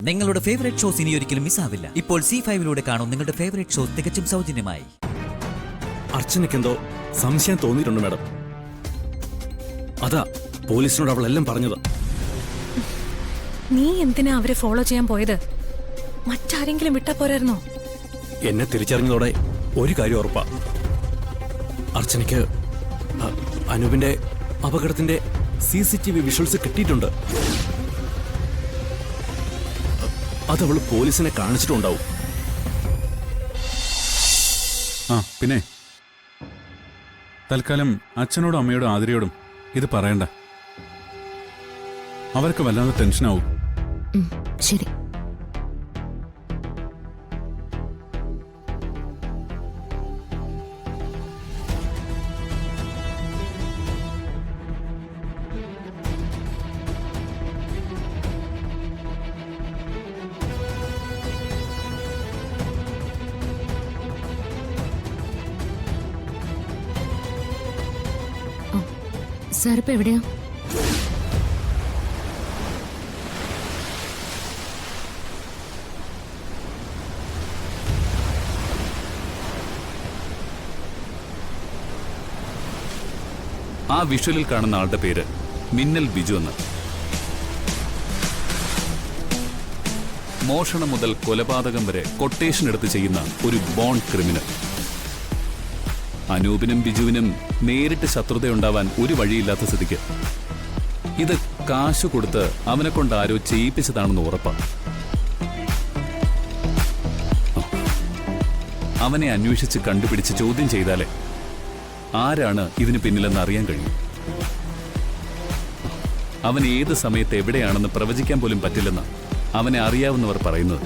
നിങ്ങളുടെ favourite shows ഇനി ഒരിക്കലും മിസ്സാവില്ല. ഇപ്പോൾ C5 കാണും നിങ്ങളുടെ ഫേവറേറ്റ് ഷോസ് തികച്ചും സൗജന്യമായി. അർച്ചനയ്ക്കെന്തോ സംശയം തോന്നിയിട്ടുണ്ട് മാഡം. അതാ പോലീസിനോട് അവളെല്ലാം പറഞ്ഞത്. നീ എന്തിനാ അവരെ ഫോളോ ചെയ്യാൻ പോയത്? മറ്റാരെങ്കിലും വിട്ടാ പോരായിരുന്നോ? എന്നെ തിരിച്ചറിഞ്ഞതോടെ ഒരു കാര്യം ഉറപ്പാ. അർച്ചനയ്ക്ക് അനൂപിന്റെ അപകടത്തിന്റെ CCTV വിഷ്വൽസ് കിട്ടിയിട്ടുണ്ട്. അതവള് പോലീസിനെ കാണിച്ചിട്ടുണ്ടാവും. പിന്നെ തൽക്കാലം അച്ഛനോടും അമ്മയോടും ആതിരയോടും ഇത് പറയണ്ട. അവർക്ക് വല്ലാതെ ടെൻഷനാവും. ശരി. സാർ ഇപ്പൊ എവിടെയാ? ആ വിഷ്വലിൽ കാണുന്ന ആളുടെ പേര് മിന്നൽ ബിജു എന്ന്. മോഷണം മുതൽ കൊലപാതകം വരെ കൊട്ടേഷൻ എടുത്ത് ചെയ്യുന്ന ഒരു ബോൺ ക്രിമിനൽ. അനൂപിനും ബിജുവിനും നേരിട്ട് ശത്രുതയുണ്ടാവാൻ ഒരു വഴിയില്ലാത്ത സ്ഥിതിക്ക് ഇത് കാശ് കൊടുത്ത് അവനെ കൊണ്ട് ആരോ ചെയ്യിപ്പിച്ചതാണെന്ന് ഉറപ്പാണ്. അവനെ അന്വേഷിച്ച് കണ്ടുപിടിച്ച് ചോദ്യം ചെയ്താലേ ആരാണ് ഇതിന് പിന്നിലെന്ന് അറിയാൻ കഴിയും. അവൻ ഏത് സമയത്ത് എവിടെയാണെന്ന് പ്രവചിക്കാൻ പോലും പറ്റില്ലെന്ന് അവനെ അറിയാവുന്നവർ പറയുന്നത്.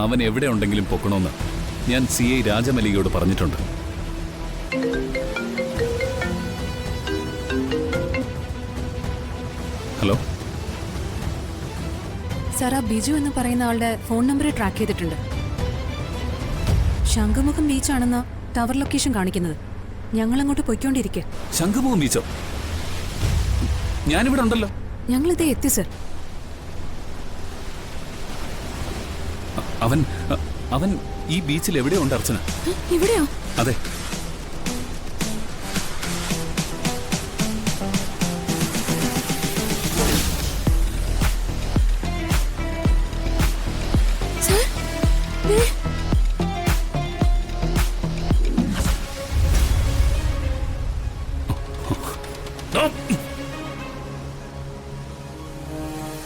അവൻ എവിടെ ഉണ്ടെങ്കിലും പൊക്കണമെന്ന് ഞാൻ CI രാജമലികയോട് പറഞ്ഞിട്ടുണ്ട്. ഹലോ സാർ, ആ ബിജു എന്ന് പറയുന്ന ആളുടെ ഫോൺ നമ്പർ ട്രാക്ക് ചെയ്തിട്ടുണ്ട്. ശംഖുമുഖം ബീച്ചാണെന്ന ടവർ ലൊക്കേഷൻ കാണിക്കുന്നത്. ഞങ്ങൾ അങ്ങോട്ട് പൊയ്ക്കൊണ്ടിരിക്കുക. ശംഖുമുഖം ബീച്ചോ? ഞാനിവിടെ ഉണ്ടല്ലോ. ഞങ്ങളിതേ എത്തി സർ. അവൻ ഈ ബീച്ചിൽ എവിടെയോ ഉണ്ട് അർച്ചന. ഇവിടെയോ? അതെ.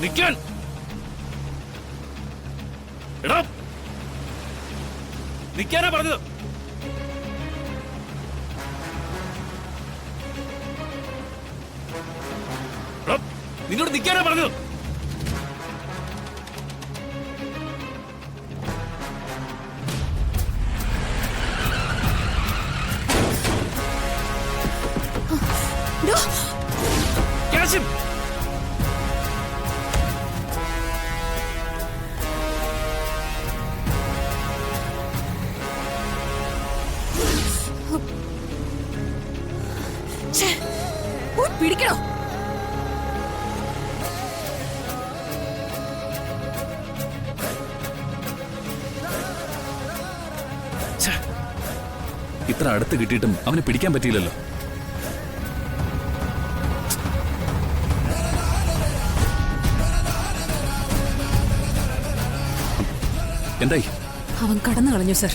നിൽക്കാൻ എടാ, നിൽക്കാനാ പറഞ്ഞത്. നിന്നോട് നിൽക്കാനാ പറഞ്ഞത്. കാശിം, പിടിക്കണോ? ഇത്ര അടുത്ത് കിട്ടിയിട്ടും അവനെ പിടിക്കാൻ പറ്റിയില്ലല്ലോ. എന്തായി? അവൻ കടന്നു കളഞ്ഞു സർ.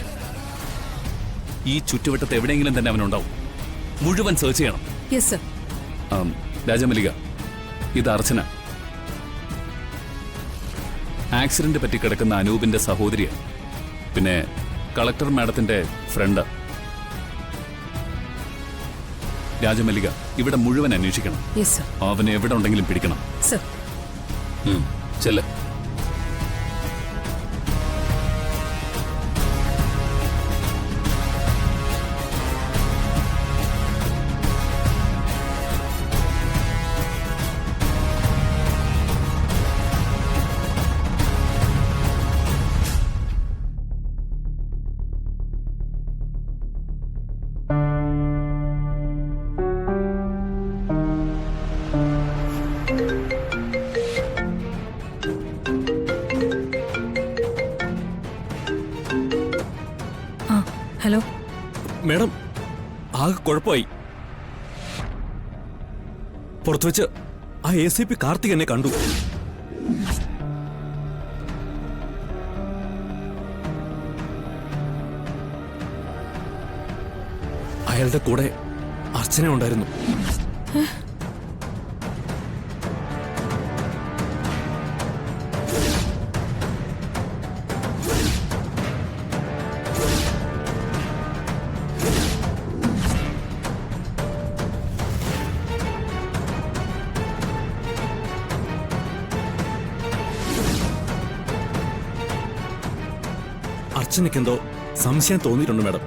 ഈ ചുറ്റുവട്ടത്ത് എവിടെയെങ്കിലും തന്നെ അവനുണ്ടാവും. മുഴുവൻ സെർച്ച് ചെയ്യണം. Yes sir. രാജമലിക, ഇത് അർച്ചന. ആക്സിഡന്റ് പറ്റി കിടക്കുന്ന അനൂപിന്റെ സഹോദരിയാണ്. പിന്നെ കളക്ടർ മാഡത്തിന്റെ ഫ്രണ്ട്. രാജമല്ലിക, ഇവിടെ മുഴുവൻ അന്വേഷിക്കണം. Yes sir. അവനെ എവിടെ ഉണ്ടെങ്കിലും പിടിക്കണം. സർ. ചെല്ല്. ആ ഹലോ. മാഡം ആകെ കുഴപ്പമായി. പുറത്തു വെച്ച് ആ ACP കാർത്തിക് എന്നെ കണ്ടു. അയാളുടെ കൂടെ അർച്ചന ഉണ്ടായിരുന്നു. അർച്ചനയ്ക്കെന്തോ സംശയം തോന്നിയിട്ടുണ്ട് മാഡം.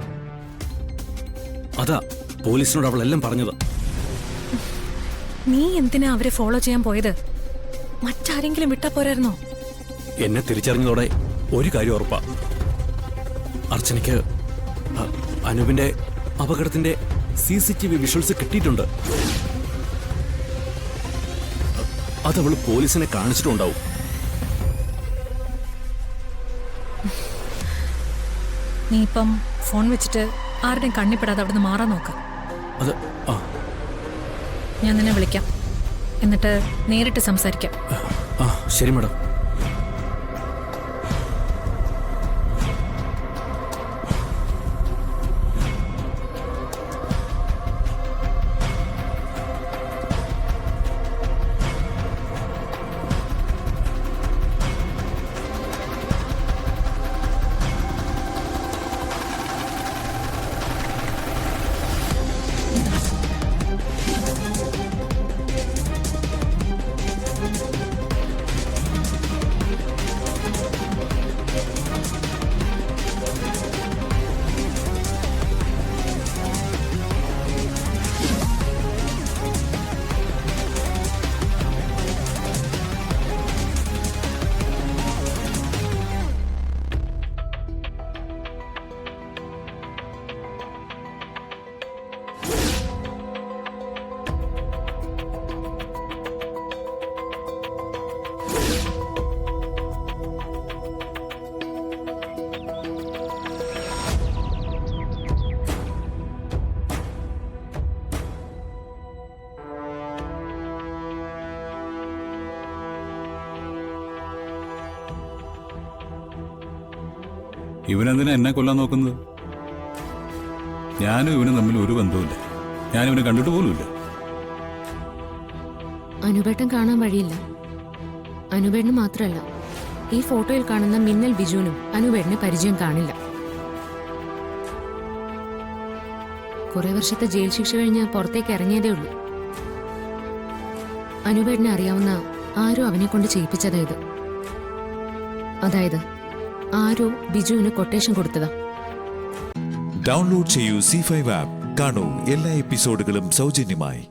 അതാ പോലീസിനോട് അവളെല്ലാം പറഞ്ഞത്. നീ എന്തിനാ അവരെ ഫോളോ ചെയ്യാൻ പോയത്? മറ്റാരെങ്കിലും വിട്ടാ പോരായിരുന്നോ? എന്നെ തിരിച്ചറിഞ്ഞതോടെ ഒരു കാര്യം ഉറപ്പാ. അർച്ചനയ്ക്ക് അനൂപിന്റെ അപകടത്തിന്റെ CCTV വിഷ്വൽസ് കിട്ടിയിട്ടുണ്ട്. അതവള് പോലീസിനെ കാണിച്ചിട്ടുണ്ടാവും. നീ ഇപ്പം ഫോൺ വെച്ചിട്ട് ആരുടെയും കണ്ണിപ്പെടാതെ അവിടുന്ന് മാറാൻ നോക്ക്. അത് ഞാൻ നിന്നെ വിളിക്കാം, എന്നിട്ട് നേരിട്ട് സംസാരിക്കാം. ശരി മാഡം. ഇവനെന്തിനാ എന്നെ കൊല്ലാൻ നോക്കുന്നത്? ഞാനും ഇവനും തമ്മിൽ ഒരു ബന്ധവുമില്ല. ഞാനിവനെ കണ്ടിട്ട് പോലുമില്ല. അനുപേട്ടൻ കാണാൻ വഴിയില്ല. അനുപേട്ടന് മാത്രമല്ല, ഈ ഫോട്ടോയിൽ കാണുന്ന മിന്നൽ ബിജുവിനും അനുപേട്ടന് പരിചയം കാണില്ല. കുറെ വർഷത്തെ ജയിൽ ശിക്ഷ കഴിഞ്ഞ് പുറത്തേക്ക് ഇറങ്ങിയതേ ഉള്ളൂ. അനുപേട്ടനെ അറിയാവുന്ന ആരോ അവനെ കൊണ്ട് ചെയ്യിപ്പിച്ചതാ ഇത്. അതായത് ആരോ ബിജുവിന് കൊട്ടേഷൻ കൊടുത്തതാ. ഡൗൺലോഡ് ചെയ്യൂ C5 ആപ്പ്. കാണൂ എല്ലാ എപ്പിസോഡുകളും സൗജന്യമായി.